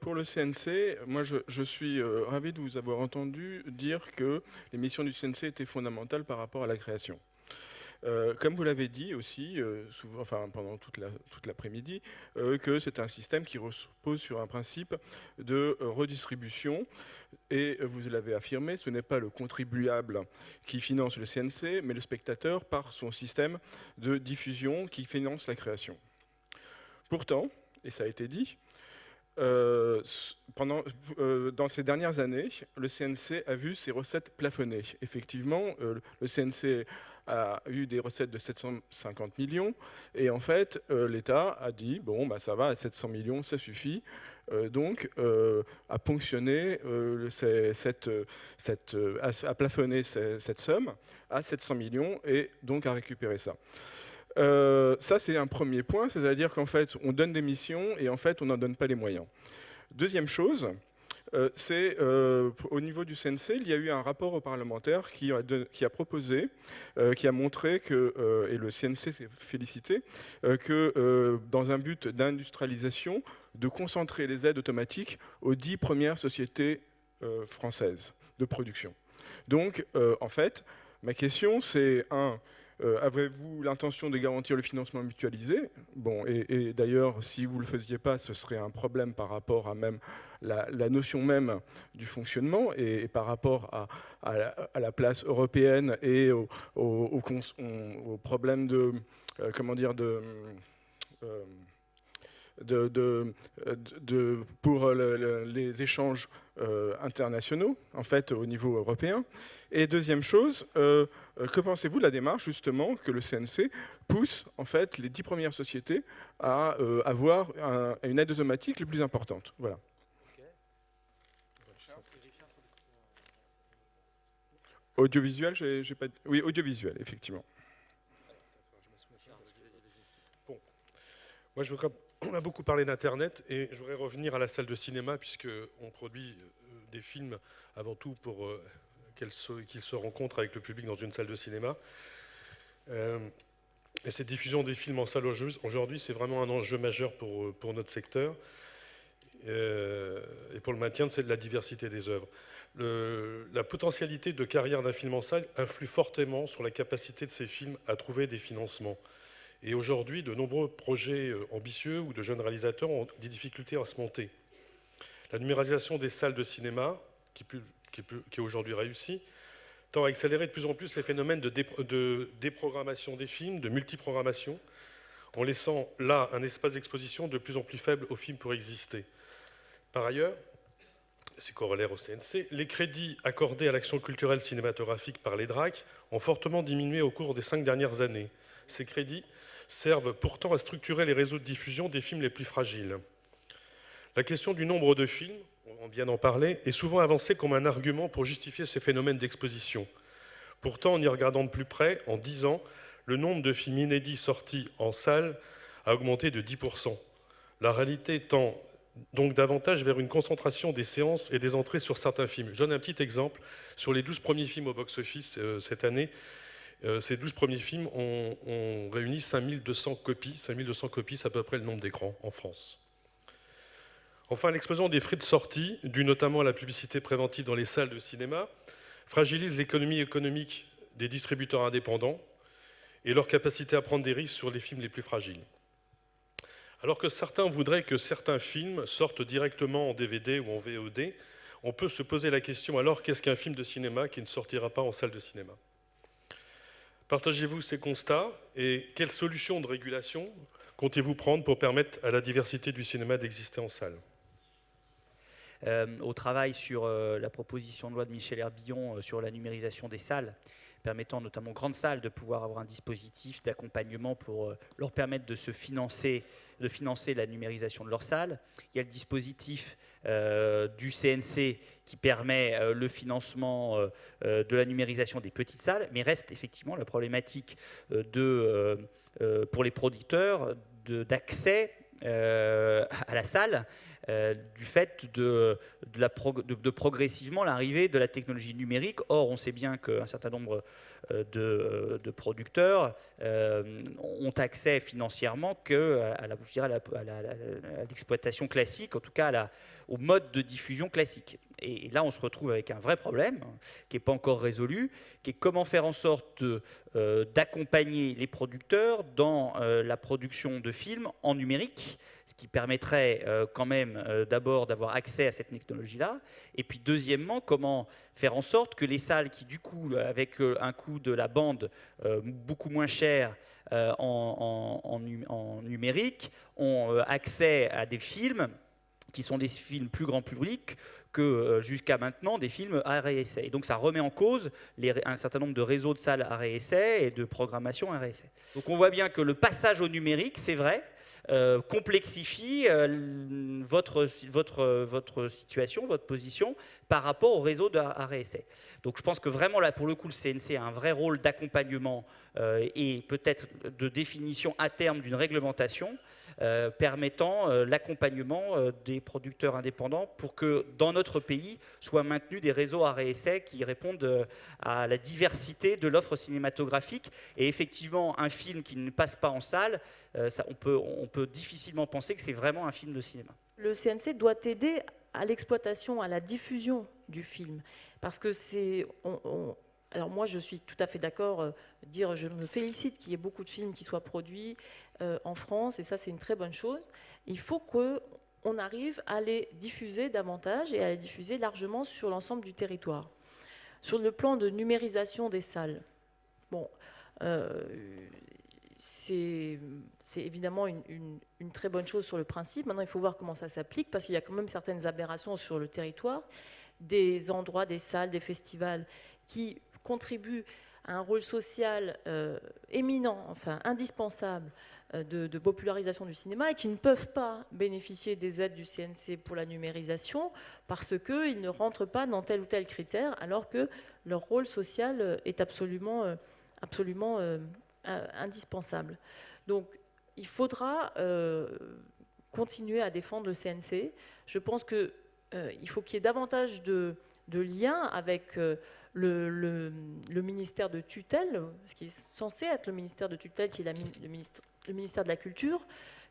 Pour le CNC, moi je suis ravi de vous avoir entendu dire que les missions du CNC étaient fondamentales par rapport à la création. Comme vous l'avez dit aussi, souvent, enfin, pendant toute l'après-midi, que c'est un système qui repose sur un principe de redistribution. Et vous l'avez affirmé, ce n'est pas le contribuable qui finance le CNC, mais le spectateur par son système de diffusion qui finance la création. Pourtant, et ça a été dit, dans ces dernières années, le CNC a vu ses recettes plafonner. Effectivement, le CNC a eu des recettes de 750 millions, et en fait, l'État a dit, bon, bah, ça va, à 700 millions, ça suffit, donc à ponctionner, à plafonner cette somme à 700 millions, et donc à récupérer ça. Ça, c'est un premier point, c'est-à-dire qu'en fait, on donne des missions et en fait, on n'en donne pas les moyens. Deuxième chose, c'est au niveau du CNC, il y a eu un rapport au parlementaire qui a proposé, qui a montré que, et le CNC s'est félicité, que dans un but d'industrialisation, de concentrer les aides automatiques aux 10 premières sociétés françaises de production. Donc, en fait, ma question, c'est avez-vous l'intention de garantir le financement mutualisé? Bon, et d'ailleurs, si vous ne le faisiez pas, ce serait un problème par rapport à même la notion même du fonctionnement et par rapport à la place européenne et au problème de, comment dire, euh, pour les échanges internationaux, en fait, au niveau européen. Et deuxième chose, que pensez-vous de la démarche, justement, que le CNC pousse, en fait, les 10 premières sociétés à avoir une aide automatique les plus importantes? Voilà. Audiovisuel, j'ai pas... Oui, audiovisuel, effectivement. Bon, moi on a beaucoup parlé d'Internet et je voudrais revenir à la salle de cinéma puisqu'on produit des films avant tout pour qu'ils se rencontrent avec le public dans une salle de cinéma. Et cette diffusion des films en salle aujourd'hui, c'est vraiment un enjeu majeur pour notre secteur et pour le maintien de la diversité des œuvres. La potentialité de carrière d'un film en salle influe fortement sur la capacité de ces films à trouver des financements. Et aujourd'hui, de nombreux projets ambitieux ou de jeunes réalisateurs ont des difficultés à se monter. La numérisation des salles de cinéma, qui est aujourd'hui réussie, tend à accélérer de plus en plus les phénomènes de déprogrammation des films, de multiprogrammation, en laissant là un espace d'exposition de plus en plus faible aux films pour exister. Par ailleurs, c'est corollaire au CNC, les crédits accordés à l'action culturelle cinématographique par les DRAC ont fortement diminué au cours des 5 dernières années. Ces crédits servent pourtant à structurer les réseaux de diffusion des films les plus fragiles. La question du nombre de films, on vient d'en parler, est souvent avancée comme un argument pour justifier ces phénomènes d'exposition. Pourtant, en y regardant de plus près, en 10 ans, le nombre de films inédits sortis en salle a augmenté de 10%. La réalité tend donc davantage vers une concentration des séances et des entrées sur certains films. Je donne un petit exemple. Sur les 12 premiers films au box-office cette année, ces 12 premiers films ont réuni 5200 copies. 5200 copies, c'est à peu près le nombre d'écrans en France. Enfin, l'explosion des frais de sortie, due notamment à la publicité préventive dans les salles de cinéma, fragilise l'économie économique des distributeurs indépendants et leur capacité à prendre des risques sur les films les plus fragiles. Alors que certains voudraient que certains films sortent directement en DVD ou en VOD, on peut se poser la question alors, qu'est-ce qu'un film de cinéma qui ne sortira pas en salle de cinéma ? Partagez-vous ces constats et quelles solutions de régulation comptez-vous prendre pour permettre à la diversité du cinéma d'exister en salle ? Au travail sur la proposition de loi de Michel Herbillon sur la numérisation des salles, permettant notamment aux grandes salles de pouvoir avoir un dispositif d'accompagnement pour leur permettre de financer la numérisation de leurs salles. Il y a le dispositif du CNC qui permet le financement de la numérisation des petites salles, mais reste effectivement la problématique pour les producteurs d'accès à la salle du fait de progressivement l'arrivée de la technologie numérique. Or, on sait bien qu'un certain nombre de producteurs ont accès financièrement qu'à l'exploitation classique, en tout cas au mode de diffusion classique. Et là, on se retrouve avec un vrai problème qui n'est pas encore résolu, qui est comment faire en sorte d'accompagner les producteurs dans la production de films en numérique, ce qui permettrait quand même d'abord d'avoir accès à cette technologie-là, et puis deuxièmement, comment faire en sorte que les salles qui, du coup, avec un coût de la bande beaucoup moins cher en numérique, ont accès à des films qui sont des films plus grand public que jusqu'à maintenant des films arrêt et essai. Et donc ça remet en cause un certain nombre de réseaux de salles arrêt et essai et de programmation arrêt et essai. Donc on voit bien que le passage au numérique, c'est vrai, complexifie votre situation, votre position par rapport au réseau d'arrêt et essai. Donc je pense que vraiment là, pour le coup, le CNC a un vrai rôle d'accompagnement et peut-être de définition à terme d'une réglementation permettant l'accompagnement des producteurs indépendants pour que dans notre pays soient maintenus des réseaux arrêt-essai qui répondent à la diversité de l'offre cinématographique. Et effectivement, un film qui ne passe pas en salle, on peut difficilement penser que c'est vraiment un film de cinéma. Le CNC doit aider à l'exploitation, à la diffusion du film. Parce que c'est... Alors moi, je suis tout à fait d'accord, je me félicite qu'il y ait beaucoup de films qui soient produits en France, et ça, c'est une très bonne chose. Il faut qu'on arrive à les diffuser davantage et à les diffuser largement sur l'ensemble du territoire. Sur le plan de numérisation des salles, bon, c'est évidemment une très bonne chose sur le principe. Maintenant, il faut voir comment ça s'applique, parce qu'il y a quand même certaines aberrations sur le territoire, des endroits, des salles, des festivals qui contribuent à un rôle social éminent, enfin indispensable, de popularisation du cinéma, et qui ne peuvent pas bénéficier des aides du CNC pour la numérisation parce qu'ils ne rentrent pas dans tel ou tel critère, alors que leur rôle social est absolument indispensable. Donc il faudra continuer à défendre le CNC. Je pense qu'il faut qu'il y ait davantage de liens avec le ministère de tutelle, ce qui est censé être le ministère de tutelle, qui est le ministère de la Culture,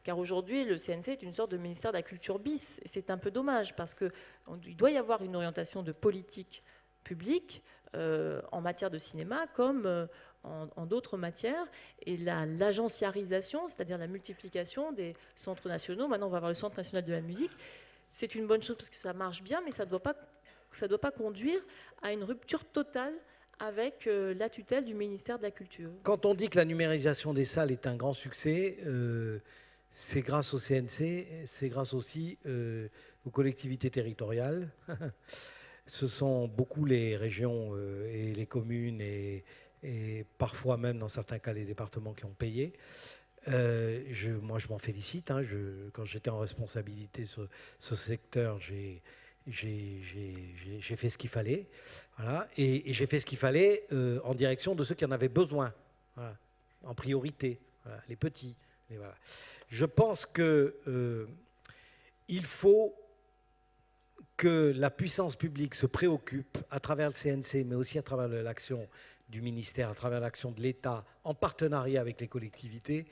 car aujourd'hui, le CNC est une sorte de ministère de la Culture bis. Et c'est un peu dommage, parce qu'il doit y avoir une orientation de politique publique en matière de cinéma, comme en d'autres matières. Et l'agenciarisation, c'est-à-dire la multiplication des centres nationaux, maintenant on va avoir le Centre national de la musique, c'est une bonne chose parce que ça marche bien, mais ça ne doit pas conduire à une rupture totale avec la tutelle du ministère de la Culture. Quand on dit que la numérisation des salles est un grand succès, c'est grâce au CNC, c'est grâce aussi aux collectivités territoriales. Ce sont beaucoup les régions et les communes et parfois même dans certains cas les départements qui ont payé. Moi je m'en félicite. Quand j'étais en responsabilité sur ce secteur, j'ai fait ce qu'il fallait, voilà, et j'ai fait ce qu'il fallait en direction de ceux qui en avaient besoin, voilà, en priorité, voilà, les petits. Et voilà. Je pense qu'il faut que la puissance publique se préoccupe à travers le CNC, mais aussi à travers l'action du ministère, à travers l'action de l'État, en partenariat avec les collectivités.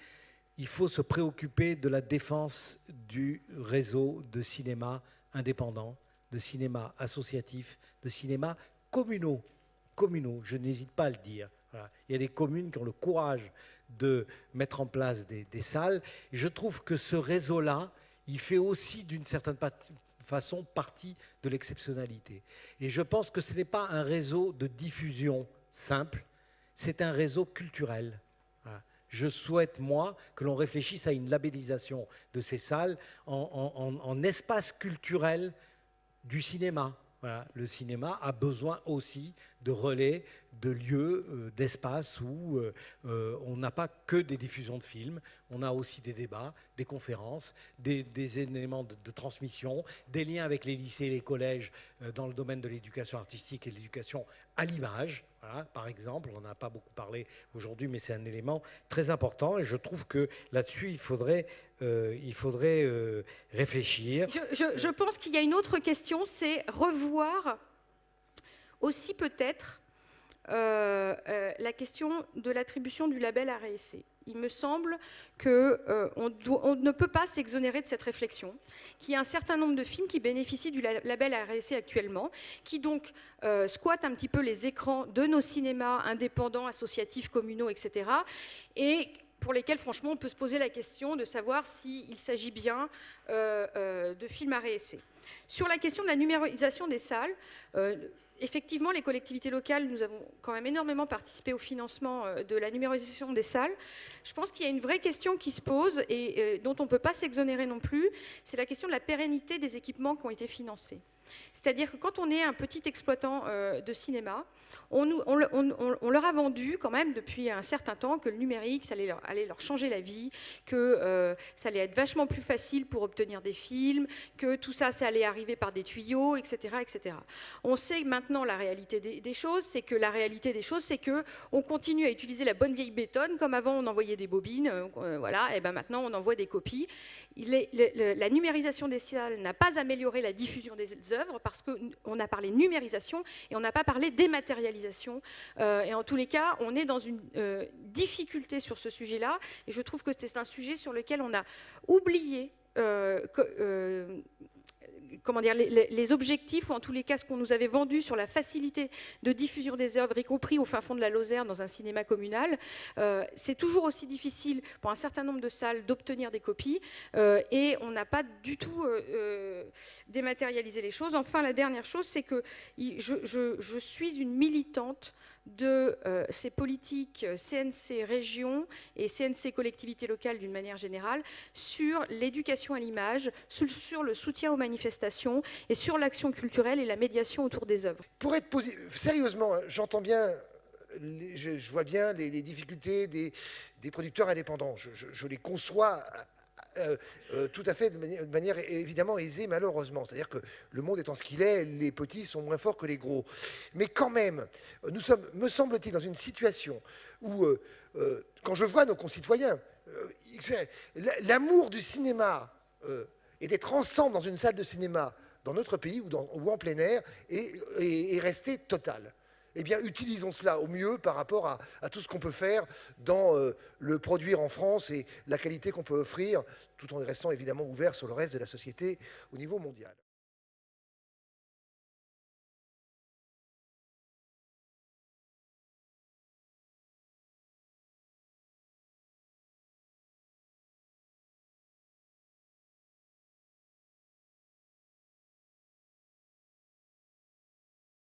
Il faut se préoccuper de la défense du réseau de cinéma indépendant, de cinéma associatif, de cinéma communaux, je n'hésite pas à le dire. Voilà. Il y a des communes qui ont le courage de mettre en place des salles. Et je trouve que ce réseau-là, il fait aussi d'une certaine façon partie de l'exceptionnalité. Et je pense que ce n'est pas un réseau de diffusion simple, c'est un réseau culturel. Voilà. Je souhaite, moi, que l'on réfléchisse à une labellisation de ces salles en espace culturel du cinéma. Voilà. Le cinéma a besoin aussi de relais, de lieux, d'espaces où on n'a pas que des diffusions de films, on a aussi des débats, des conférences, des éléments de transmission, des liens avec les lycées et les collèges dans le domaine de l'éducation artistique et de l'éducation à l'image. Voilà, par exemple, on n'en a pas beaucoup parlé aujourd'hui, mais c'est un élément très important et je trouve que là-dessus, il faudrait réfléchir. Je pense qu'il y a une autre question, c'est revoir aussi peut-être la question de l'attribution du label RSE. Il me semble qu'on ne peut pas s'exonérer de cette réflexion, qu'il y a un certain nombre de films qui bénéficient du label RSE actuellement, qui donc squattent un petit peu les écrans de nos cinémas indépendants, associatifs, communaux, etc. Et pour lesquels, franchement, on peut se poser la question de savoir s'il s'agit bien de films RSE. Sur la question de la numérisation des salles, effectivement, les collectivités locales, nous avons quand même énormément participé au financement de la numérisation des salles. Je pense qu'il y a une vraie question qui se pose et dont on ne peut pas s'exonérer non plus, c'est la question de la pérennité des équipements qui ont été financés. C'est-à-dire que quand on est un petit exploitant de cinéma, on leur a vendu quand même depuis un certain temps que le numérique, ça allait leur changer la vie, que ça allait être vachement plus facile pour obtenir des films, que tout ça, ça allait arriver par des tuyaux, etc. etc. On sait maintenant la réalité des choses, c'est que on continue à utiliser la bonne vieille bétonne, comme avant on envoyait des bobines, voilà, et ben maintenant on envoie des copies. La numérisation des salles n'a pas amélioré la diffusion des œuvres parce qu'on a parlé numérisation et on n'a pas parlé dématérialisation. Et en tous les cas, on est dans une difficulté sur ce sujet-là. Et je trouve que c'est un sujet sur lequel on a oublié comment dire, les objectifs, ou en tous les cas ce qu'on nous avait vendu sur la facilité de diffusion des œuvres, y compris au fin fond de la Lozère dans un cinéma communal. C'est toujours aussi difficile pour un certain nombre de salles d'obtenir des copies et on n'a pas du tout dématérialisé les choses. Enfin, la dernière chose, c'est que je suis une militante de ces politiques CNC région et CNC collectivités locales d'une manière générale sur l'éducation à l'image, sur le soutien aux manifestations et sur l'action culturelle et la médiation autour des œuvres. Pour être sérieusement, j'entends bien, je vois bien les difficultés des producteurs indépendants. Je les conçois tout à fait de manière évidemment aisée, malheureusement. C'est-à-dire que le monde étant ce qu'il est, les petits sont moins forts que les gros. Mais quand même, nous sommes, me semble-t-il, dans une situation où, quand je vois nos concitoyens, l'amour du cinéma et d'être ensemble dans une salle de cinéma dans notre pays ou en plein air est resté total. Eh bien, utilisons cela au mieux par rapport à tout ce qu'on peut faire dans le produire en France et la qualité qu'on peut offrir, tout en restant évidemment ouvert sur le reste de la société au niveau mondial.